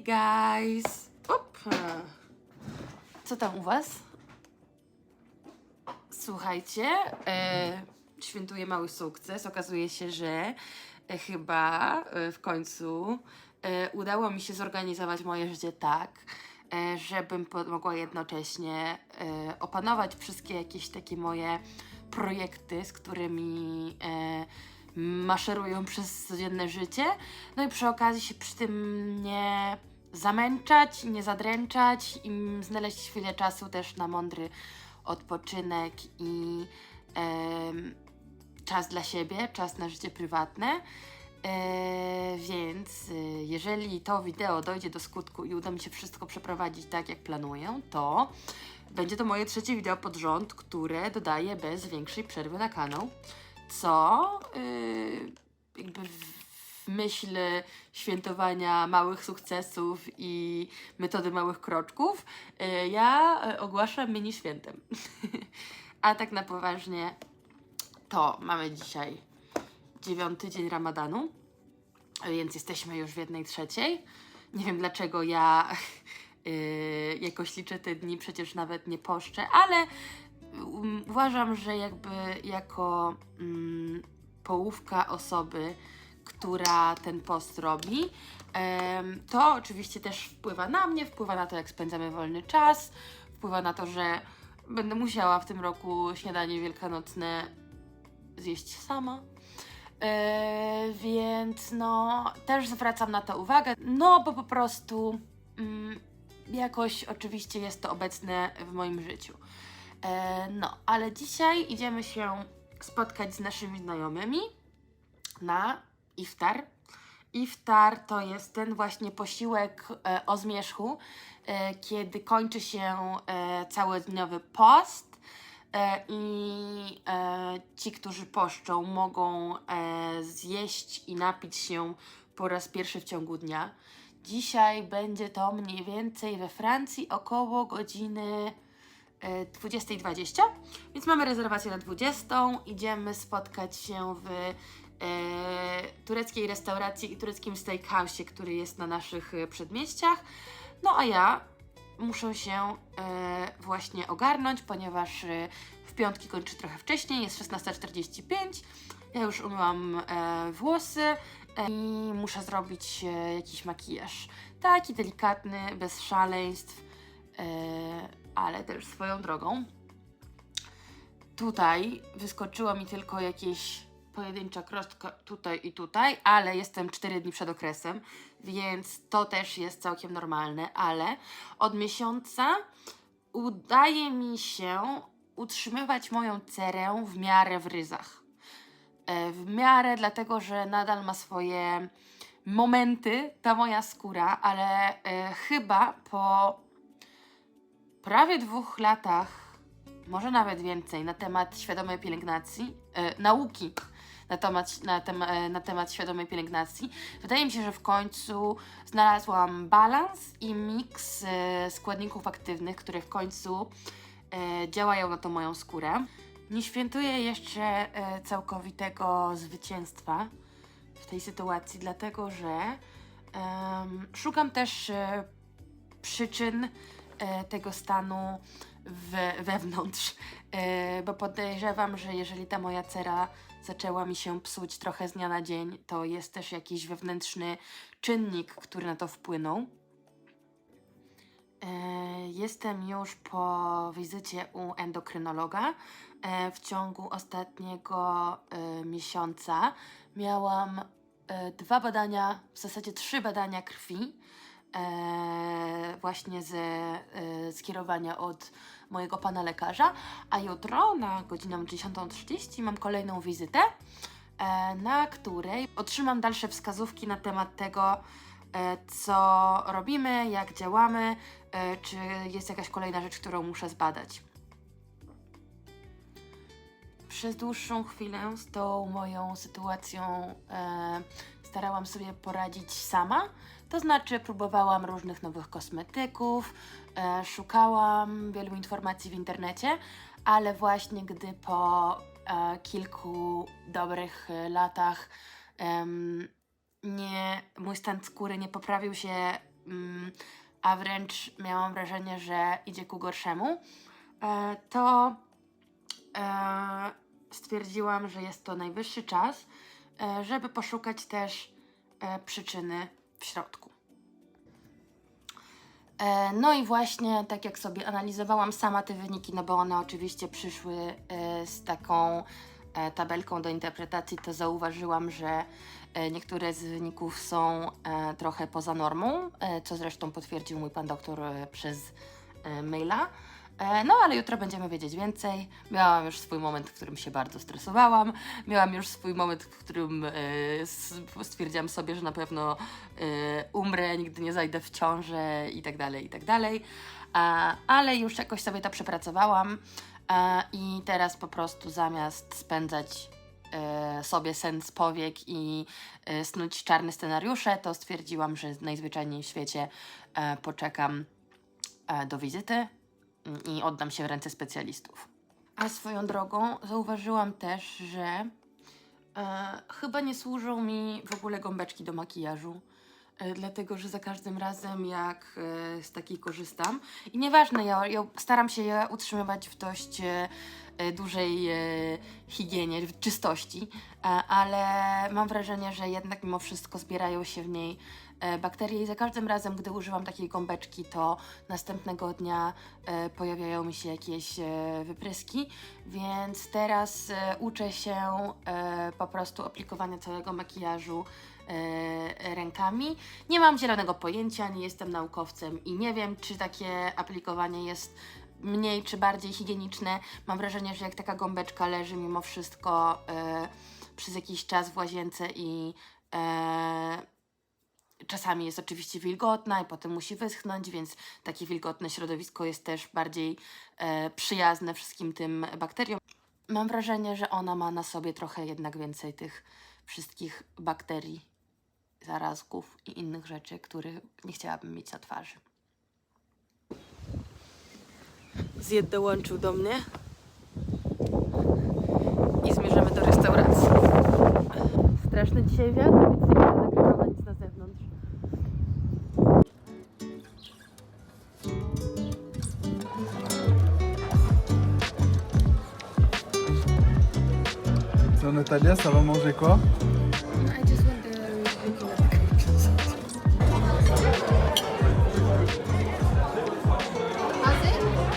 Hey guys! Co tam u was? Słuchajcie, świętuję mały sukces. Okazuje się, że chyba w końcu udało mi się zorganizować moje życie tak, żebym mogła jednocześnie opanować wszystkie jakieś takie moje projekty, z którymi maszerują przez codzienne życie. No i przy okazji się przy tym nie zamęczać, nie zadręczać i znaleźć chwilę czasu też na mądry odpoczynek i czas dla siebie, czas na życie prywatne. Więc jeżeli to wideo dojdzie do skutku i uda mi się wszystko przeprowadzić tak, jak planuję, to będzie to moje trzecie wideo pod rząd, które dodaję bez większej przerwy na kanał, co jakby w myśl świętowania małych sukcesów i metody małych kroczków ja ogłaszam mini świętem. A tak na poważnie to mamy dzisiaj 9. dzień Ramadanu, więc jesteśmy już w 1/3. Nie wiem dlaczego ja jakoś liczę te dni, przecież nawet nie poszczę, ale uważam, że jakby jako połówka osoby, która ten post robi, to oczywiście też wpływa na mnie, wpływa na to, jak spędzamy wolny czas, wpływa na to, że będę musiała w tym roku śniadanie wielkanocne zjeść sama. Więc no, też zwracam na to uwagę, no bo po prostu jakoś oczywiście jest to obecne w moim życiu. No, ale dzisiaj idziemy się spotkać z naszymi znajomymi na iftar. Iftar to jest ten właśnie posiłek o zmierzchu, kiedy kończy się całodniowy post i ci, którzy poszczą, mogą zjeść i napić się po raz pierwszy w ciągu dnia. Dzisiaj będzie to mniej więcej we Francji około godziny 20:20, więc mamy rezerwację na 20. Idziemy spotkać się w tureckiej restauracji i tureckim steakhouse'ie, który jest na naszych przedmieściach. No a ja muszę się właśnie ogarnąć, ponieważ w piątki kończy trochę wcześniej, jest 16:45. Ja już umyłam włosy i muszę zrobić jakiś makijaż. Taki delikatny, bez szaleństw, ale też swoją drogą. Tutaj wyskoczyła mi tylko jakieś pojedyncza krostka tutaj i tutaj, ale jestem 4 dni przed okresem, więc to też jest całkiem normalne, ale od miesiąca udaje mi się utrzymywać moją cerę w miarę w ryzach. W miarę dlatego, że nadal ma swoje momenty ta moja skóra, ale chyba po prawie 2 latach, może nawet więcej, na temat świadomej pielęgnacji, nauki na temat świadomej pielęgnacji, wydaje mi się, że w końcu znalazłam balans i miks składników aktywnych, które w końcu działają na tą moją skórę. Nie świętuję jeszcze całkowitego zwycięstwa w tej sytuacji, dlatego że szukam też przyczyn tego stanu wewnątrz, bo podejrzewam, że jeżeli ta moja cera zaczęła mi się psuć trochę z dnia na dzień, to jest też jakiś wewnętrzny czynnik, który na to wpłynął. Jestem już po wizycie u endokrynologa. W ciągu ostatniego miesiąca miałam 2 badania, w zasadzie 3 badania krwi, właśnie ze skierowania od mojego pana lekarza, a jutro na godzinę 10:30 mam kolejną wizytę, na której otrzymam dalsze wskazówki na temat tego, co robimy, jak działamy, czy jest jakaś kolejna rzecz, którą muszę zbadać. Przez dłuższą chwilę z tą moją sytuacją starałam sobie poradzić sama. To znaczy próbowałam różnych nowych kosmetyków, szukałam wielu informacji w internecie, ale właśnie gdy po kilku dobrych latach mój stan skóry nie poprawił się a wręcz miałam wrażenie, że idzie ku gorszemu, to stwierdziłam, że jest to najwyższy czas, żeby poszukać też przyczyny w środku. No i właśnie tak jak sobie analizowałam sama te wyniki, no bo one oczywiście przyszły z taką tabelką do interpretacji, to zauważyłam, że niektóre z wyników są trochę poza normą, co zresztą potwierdził mój pan doktor przez maila. No ale jutro będziemy wiedzieć więcej. Miałam już swój moment, w którym się bardzo stresowałam. Miałam już swój moment, w którym stwierdziłam sobie, że na pewno umrę, nigdy nie zajdę w ciążę i tak dalej, i tak dalej. Ale już jakoś sobie to przepracowałam i teraz po prostu zamiast spędzać sobie sen z powiek i snuć czarne scenariusze, to stwierdziłam, że najzwyczajniej w świecie poczekam do wizyty i oddam się w ręce specjalistów. A swoją drogą zauważyłam też, że chyba nie służą mi w ogóle gąbeczki do makijażu. Dlatego, że za każdym razem jak z takiej korzystam i nieważne, ja staram się je utrzymywać w dość dużej higienie, w czystości, ale mam wrażenie, że jednak mimo wszystko zbierają się w niej bakterie i za każdym razem, gdy używam takiej gąbeczki, to następnego dnia pojawiają mi się jakieś wypryski, więc teraz uczę się po prostu aplikowania całego makijażu rękami. Nie mam zielonego pojęcia, nie jestem naukowcem i nie wiem, czy takie aplikowanie jest mniej czy bardziej higieniczne. Mam wrażenie, że jak taka gąbeczka leży mimo wszystko przez jakiś czas w łazience i czasami jest oczywiście wilgotna i potem musi wyschnąć, więc takie wilgotne środowisko jest też bardziej przyjazne wszystkim tym bakteriom. Mam wrażenie, że ona ma na sobie trochę jednak więcej tych wszystkich bakterii, zarazków i innych rzeczy, których nie chciałabym mieć na twarzy. Zjed dołączył do mnie i zmierzamy do restauracji. Straszny dzisiaj wiatr, więc nie będę nagrywała nic na zewnątrz. So Natalia, ça va manger quoi? I just wonder looking at the pictures.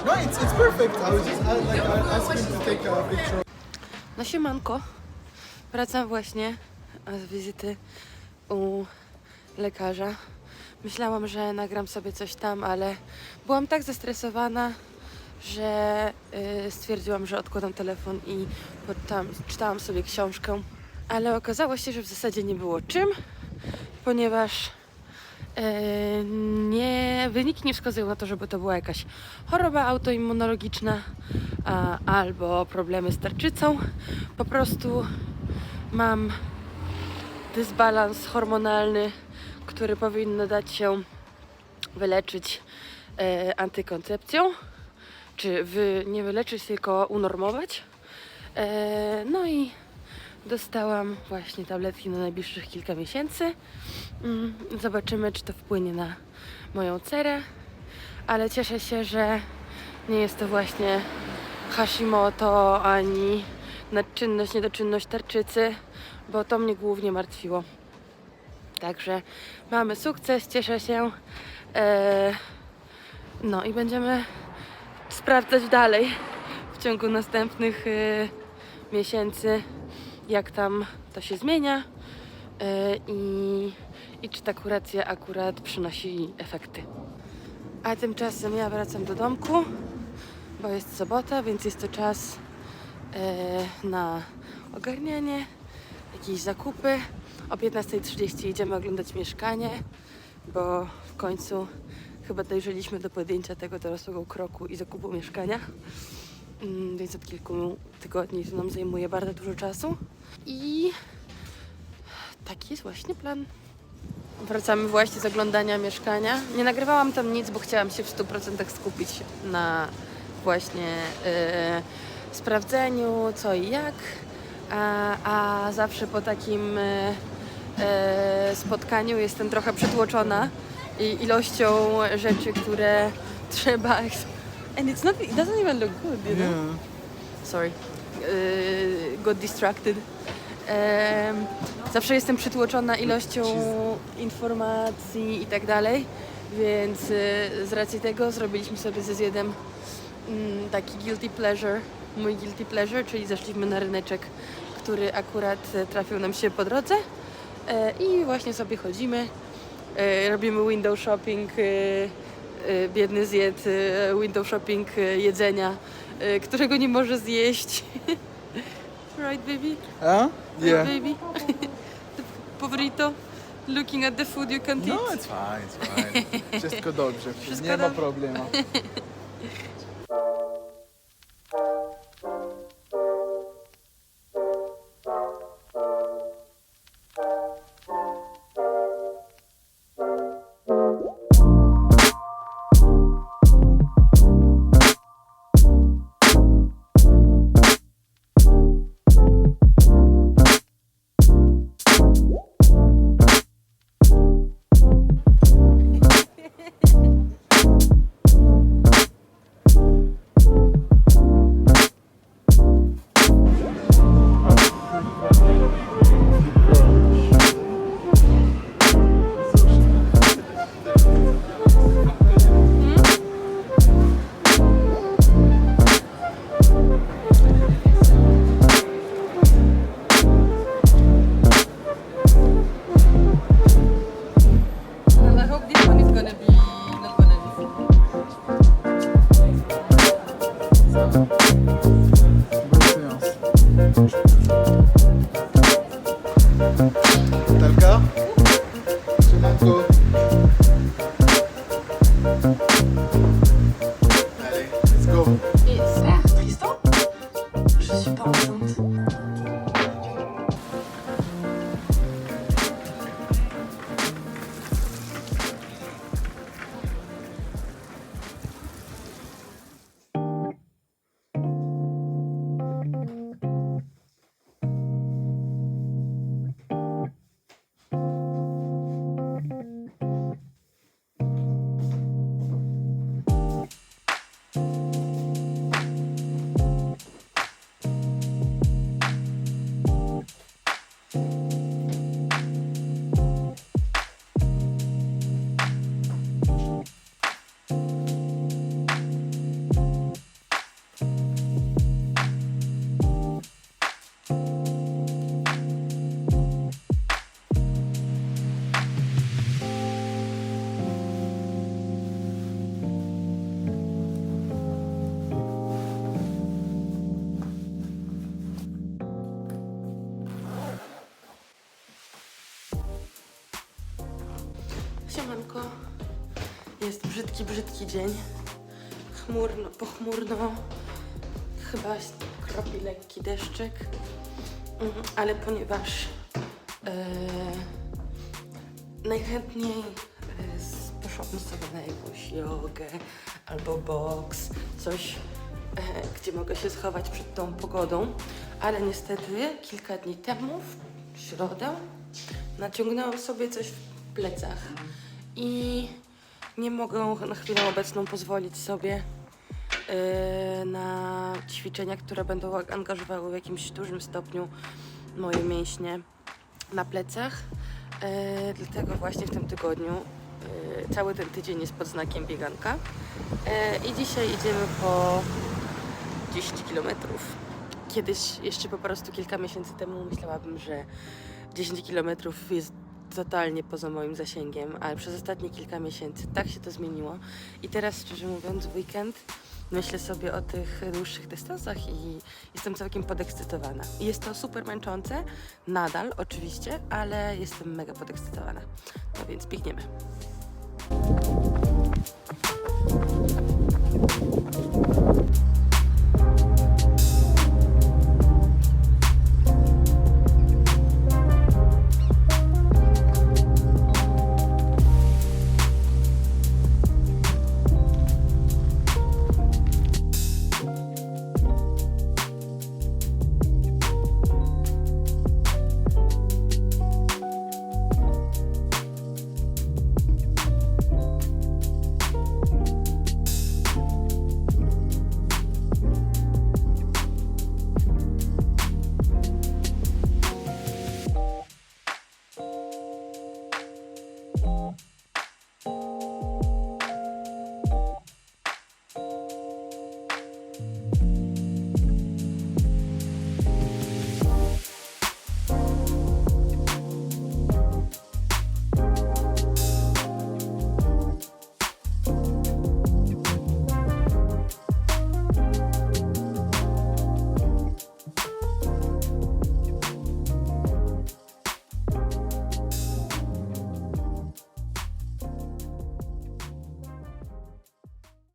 No, it's perfect. I was just I asked him to take a picture. No siemanko, wracam właśnie z wizyty u lekarza. Myślałam, że nagram sobie coś tam, ale byłam tak zestresowana, że stwierdziłam, że odkładam telefon i czytałam sobie książkę. Ale okazało się, że w zasadzie nie było czym, ponieważ wyniki nie wskazują na to, żeby to była jakaś choroba autoimmunologiczna albo problemy z tarczycą. Po prostu mam dysbalans hormonalny, który powinno dać się wyleczyć antykoncepcją, czy nie wyleczyć, tylko unormować. No i dostałam właśnie tabletki na najbliższych kilka miesięcy. Zobaczymy, czy to wpłynie na moją cerę, ale cieszę się, że nie jest to właśnie Hashimoto ani nadczynność, niedoczynność tarczycy, bo to mnie głównie martwiło. Także mamy sukces, cieszę się. No i będziemy sprawdzać dalej w ciągu następnych miesięcy, jak tam to się zmienia i czy ta kuracja akurat przynosi efekty. A tymczasem ja wracam do domku, bo jest sobota, więc jest to czas na ogarnianie, jakieś zakupy. O 15:30 idziemy oglądać mieszkanie, bo w końcu chyba dojrzeliśmy do podjęcia tego dorosłego kroku i zakupu mieszkania. Więc od kilku tygodni to nam zajmuje bardzo dużo czasu i taki jest właśnie plan. Wracamy właśnie z oglądania mieszkania. Nie nagrywałam tam nic, bo chciałam się w 100% skupić na właśnie sprawdzeniu co i jak, a zawsze po takim spotkaniu jestem trochę przytłoczona i ilością rzeczy, które trzeba... And it doesn't even look good, you know? Yeah. Sorry. Got distracted. Zawsze jestem przytłoczona ilością informacji i tak dalej, więc z racji tego zrobiliśmy sobie ze Zjedem taki guilty pleasure, mój guilty pleasure, czyli zeszliśmy na ryneczek, który akurat trafił nam się po drodze i właśnie sobie chodzimy, robimy window shopping, biedny Zjed, window shopping jedzenia, którego nie może zjeść. Right, baby? Huh? Yeah. Right, baby? The povrito, looking at the food you can't No, eat. it's fine, it's fine. Wszystko dobrze, Wszystko nie ma dobrze. problemu. Well, I hope this one is gonna be not gonna Natalka? Siemanko. Allez, let's go. It's Tristan? Je suis pas enceinte. Siemanko. Jest brzydki, brzydki dzień. Chmurno, pochmurno. Chyba kropi lekki deszczyk. Ale ponieważ najchętniej poszłabym sobie na jakąś jogę albo boks, coś, gdzie mogę się schować przed tą pogodą, ale niestety kilka dni temu, w środę, naciągnęłam sobie coś w plecach i nie mogę na chwilę obecną pozwolić sobie na ćwiczenia, które będą angażowały w jakimś dużym stopniu moje mięśnie na plecach. Dlatego właśnie w tym tygodniu cały ten tydzień jest pod znakiem bieganka. I dzisiaj idziemy po 10 km. Kiedyś, jeszcze po prostu kilka miesięcy temu myślałabym, że 10 km jest totalnie poza moim zasięgiem, ale przez ostatnie kilka miesięcy tak się to zmieniło. I teraz, szczerze mówiąc, w weekend myślę sobie o tych dłuższych dystansach i jestem całkiem podekscytowana. I jest to super męczące, nadal oczywiście, ale jestem mega podekscytowana. No więc biegniemy.